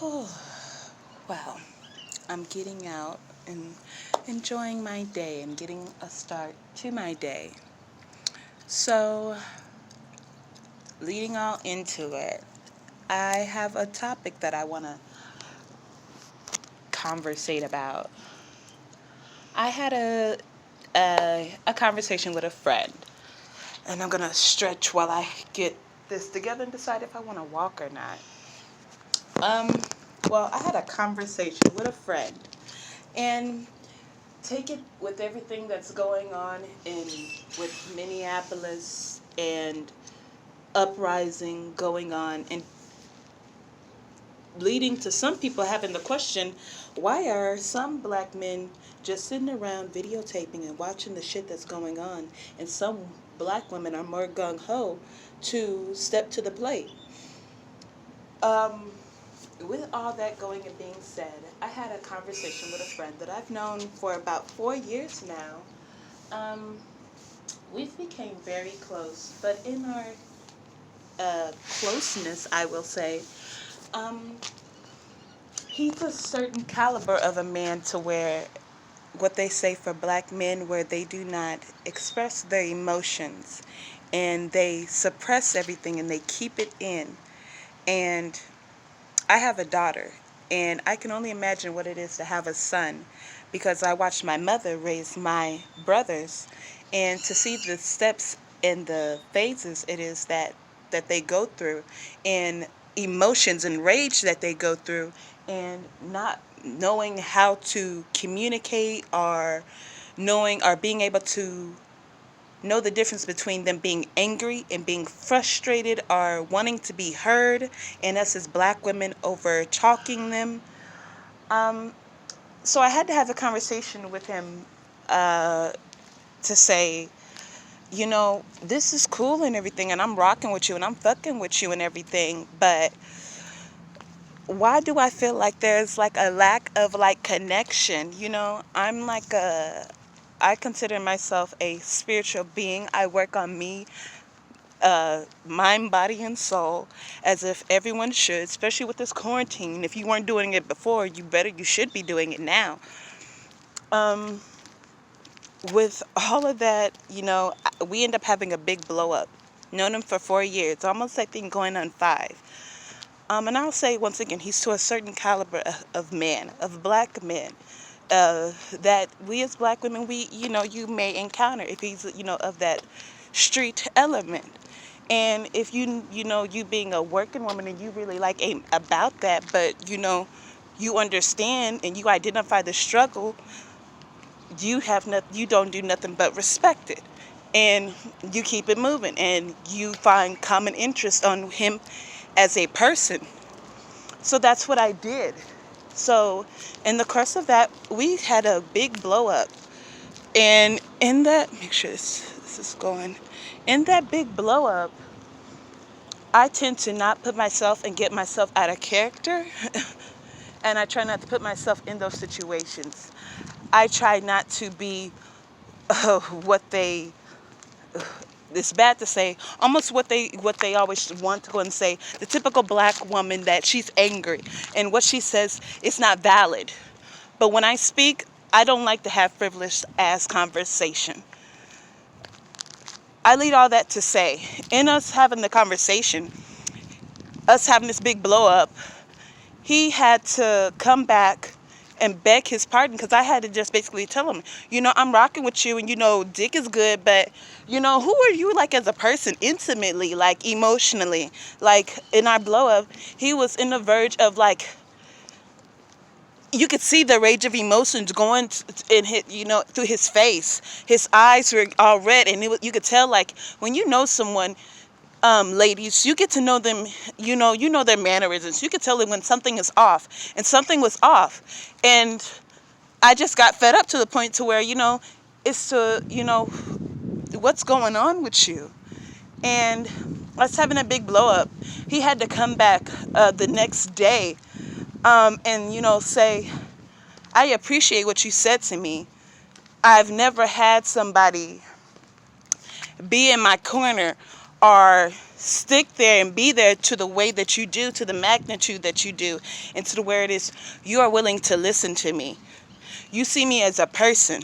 Oh, well, I'm getting out and enjoying my day and getting a start to my day. So, leading all into it, I have a topic that I want to conversate about. I had a conversation with a friend, and I'm gonna stretch while I get this together and decide if I want to walk or not. Um, well, I had a conversation with a friend, and take it with everything that's going on in with Minneapolis and uprising going on and leading to some people having the question, why are some black men just sitting around videotaping and watching the shit that's going on, and some black women are more gung-ho to step to the plate? um, with all that going and being said, I had a conversation with a friend that I've known for about 4 years now. We've became very close, but in our closeness, I will say, um, he's a certain caliber of a man to where what they say for black men, where they do not express their emotions and they suppress everything and they keep it in. And I have a daughter, and I can only imagine what it is to have a son, because I watched my mother raise my brothers, and to see the steps and the phases it is that they go through, and emotions and rage that they go through, and not knowing how to communicate, or knowing or being able to know the difference between them being angry and being frustrated or wanting to be heard, and us as black women over talking them. Um, so I had to have a conversation with him uh, to say, this is cool and everything, and I'm rocking with you and I'm fucking with you and everything, but why do I feel like there's like a lack of like connection? I consider myself a spiritual being. I work on me, mind, body, and soul, as if everyone should, especially with this quarantine. If you weren't doing it before, you should be doing it now. Um, with all of that, we end up having a big blow up. Known him for 4 years, almost I think going on 5. And I'll say once again, he's to a certain caliber of man, of black men, that we as black women, you may encounter if he's, of that street element. And if you being a working woman and you really like ain't about that, but you understand and you identify the struggle, you don't do nothing but respect it. And you keep it moving and you find common interest on him as a person. So that's what I did. So in the course of that, we had a big blow up. And in that, make sure this is going. In that big blow up, I tend to not put myself and get myself out of character. And I try not to put myself in those situations. I try not to be what they, it's bad to say, almost what they always want to go and say, the typical black woman, that she's angry and what she says is not valid. But when I speak, I don't like to have frivolous ass conversation. I lead all that to say, in us having the conversation, us having this big blow up, he had to come back and beg his pardon, because I had to just basically tell him, I'm rocking with you, and dick is good, but who are you like as a person, intimately, like emotionally? Like in our blow up, he was in the verge of like, you could see the rage of emotions going in his, through his face. His eyes were all red, and you could tell, like, when you know someone, ladies, you get to know them, you know their mannerisms. You could tell them when something is off, and something was off. And I just got fed up to the point to where, it's to, what's going on with you? And us having a big blow up, he had to come back the next day, and, say, I appreciate what you said to me. I've never had somebody be in my corner or stick there and be there to the way that you do, to the magnitude that you do, and to the where it is you are willing to listen to me. You see me as a person.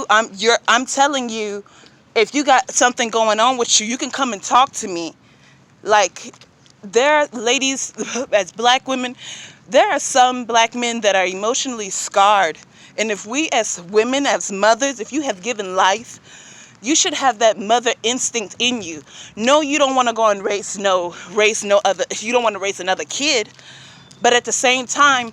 I'm telling you, if you got something going on with you, you can come and talk to me. Like, there are ladies, as black women, there are some black men that are emotionally scarred. And if we as women, as mothers, if you have given life, you should have that mother instinct in you. No, you don't want to go and raise no other, you don't want to raise another kid. But at the same time,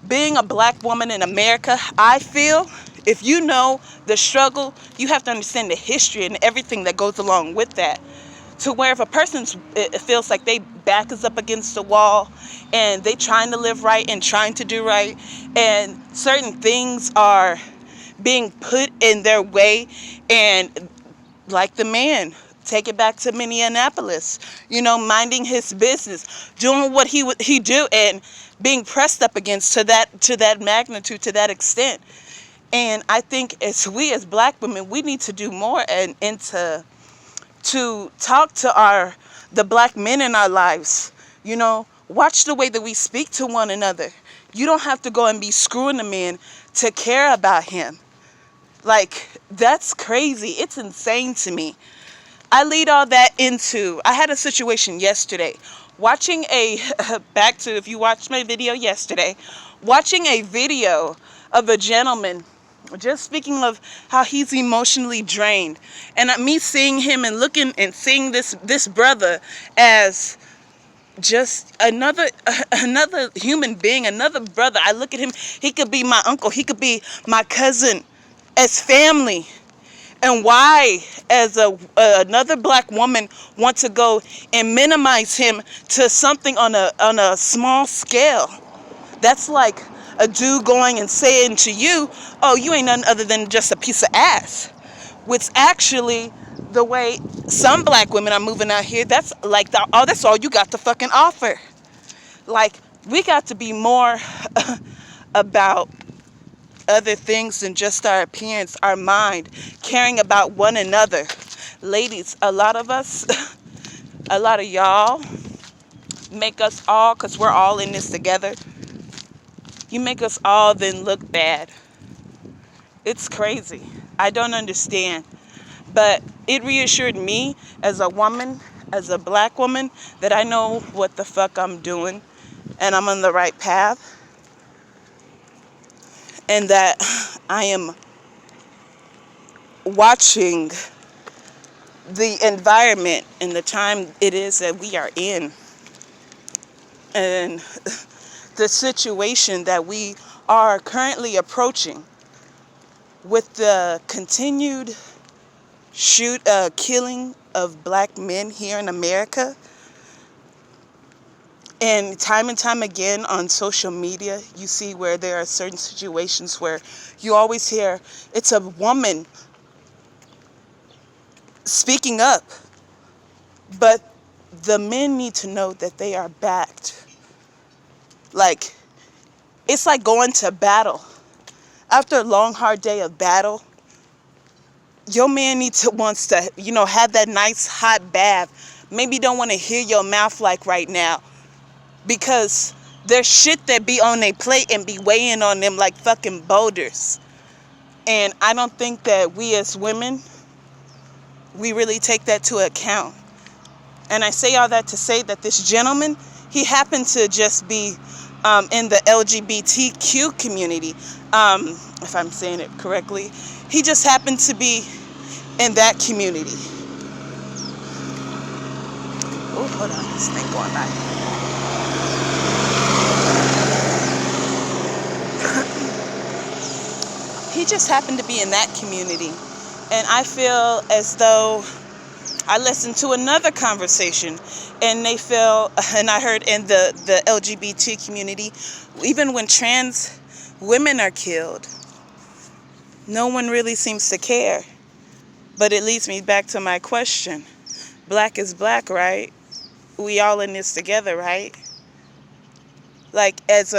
being a black woman in America, I feel, if you know the struggle, you have to understand the history and everything that goes along with that. To where if a person's, it feels like they back is up against the wall and they trying to live right and trying to do right, and certain things are being put in their way, and like the man, take it back to Minneapolis, minding his business, doing what he do, and being pressed up against to that magnitude, to that extent. And I think as black women, we need to do more and to talk to the black men in our lives. Watch the way that we speak to one another. You don't have to go and be screwing a man to care about him. Like, that's crazy. It's insane to me. I lead all that into, I had a situation yesterday, watching back to, if you watched my video yesterday, watching a video of a gentleman, just speaking of how he's emotionally drained. And me seeing him and looking and seeing this brother as just another human being, another brother. I look at him, he could be my uncle, he could be my cousin, as family. And why, as another black woman, want to go and minimize him to something on a small scale? That's like a dude going and saying to you, "Oh, you ain't nothing other than just a piece of ass." Which actually, the way some black women are moving out here, that's like, that's all you got to fucking offer. Like, we got to be more about other things than just our appearance, our mind, caring about one another. Ladies, a lot of us, a lot of y'all make us all, because we're all in this together, you make us all then look bad. It's crazy. I don't understand. But it reassured me as a woman, as a black woman, that I know what the fuck I'm doing and I'm on the right path. And that I am watching the environment and the time it is that we are in. And the situation that we are currently approaching with the continued killing of black men here in America. And time again on social media, you see where there are certain situations where you always hear it's a woman speaking up. But the men need to know that they are backed. Like, it's like going to battle. After a long, hard day of battle, your man wants to, have that nice hot bath. Maybe don't want to hear your mouth like right now. Because there's shit that be on their plate and be weighing on them like fucking boulders. And I don't think that we as women, we really take that to account. And I say all that to say that this gentleman, he happened to just be in the LGBTQ community, if I'm saying it correctly. He just happened to be in that community. Oh, hold on, this thing going by. He just happened to be in that community. And I feel as though I listened to another conversation and they feel, and I heard in the LGBT community, even when trans women are killed, no one really seems to care. But it leads me back to my question. Black is black, right? We all in this together, right? Like, as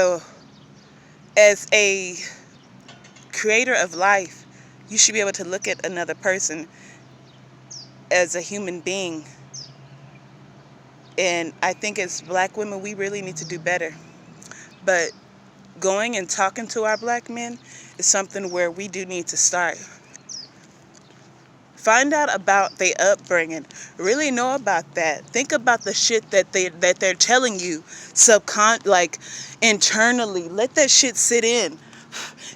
a creator of life, you should be able to look at another person as a human being And I think as black women, we really need to do better. But going and talking to our black men is something where we do need to start. Find out about their upbringing. Really know about that. Think about the shit that they're telling you like internally. Let that shit sit in.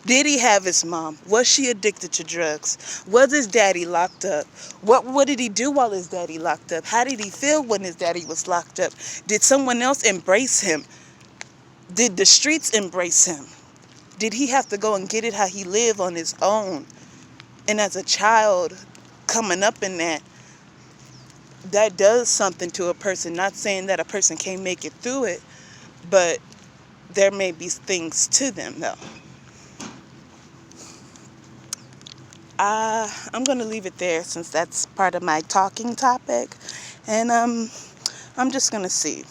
Did he have his mom? Was she addicted to drugs? Was his daddy locked up? What did he do while his daddy locked up? How did he feel when his daddy was locked up? Did someone else embrace him? Did the streets embrace him? Did he have to go and get it how he lived on his own? And as a child coming up in that does something to a person. Not saying that a person can't make it through it, but there may be things to them though. I'm going to leave it there since that's part of my talking topic. And I'm just going to see.